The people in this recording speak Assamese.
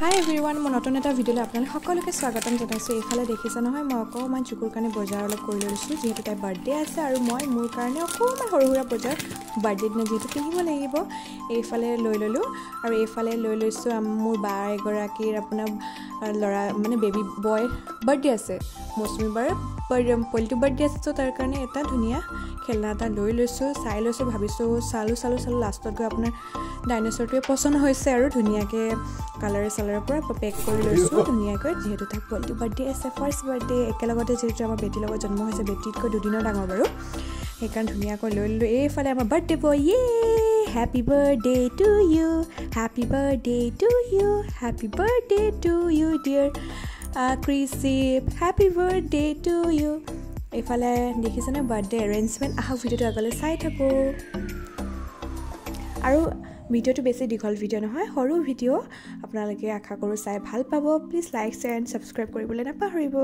Hi everyone, মই নতুন এটা ভিডিওলৈ আপোনালোক সকলোকে স্বাগতম জনাইছো। এইফালে দেখিছে নহয় মই অকমান চুকুৰ কাৰণে বজাৰ অলপ কৰি লৈছো যেহেতু তাই বাৰ্থডে আছে আৰু মই মোৰ কাৰণে অকমান সৰুহুৰা বজাৰ বাৰ্থডে দিনা যেহেতু কিনিব লাগিব এইফালে লৈ ললো আৰু এইফালে লৈ লৈছো মোৰ বা এগৰাকীৰ আপোনাৰ লৰা মানে বেবি বয় বাৰ্থডে আছে মৌচুমী বাৰ পলিটো বাৰ্থডে আছে তাৰ কাৰণে এটা ধুনিয়া খেলনা এটা লৈ লৈছো চাই লৈছো ভাবিছো চালু লাষ্টত গৈ আপোনাৰ ডাইনোসৰটোৱে পছন্দ হৈছে আৰু ধুনিয়াকে কালাৰ সালাৰৰ পৰা পেক কৰি লৈছো ধুনিয়াকৈ যেহেতু তাক পলিটো বাৰ্থডে আছে ফাৰ্স্ট বাৰ্থডে একেলগতে যেহেতু আমাৰ বেটিৰ লগত জন্ম হৈছে বেটিতকৈ দুদিনৰ ডাঙৰ বাৰু সেইকাৰণে ধুনিয়াকৈ লৈ ললো এইফালে আমাৰ বাৰ্থডে বয় ইয়ে happy birthday to you happy birthday to you happy birthday to you dear ক্ৰিসিপ হ্যাপি বাৰ্থডে টু ইউ এইফালে দেখিছেনে বাৰ্থডে এৰেঞ্জমেণ্ট আহক ভিডিওটো আগলৈ চাই থাকো আৰু ভিডিওটো বেছি দীঘল ভিডিও নহয় সৰু ভিডিও আপোনালোকে আশা কৰো চাই ভাল পাব please like share and subscribe কৰিবলৈ নাপাহৰিব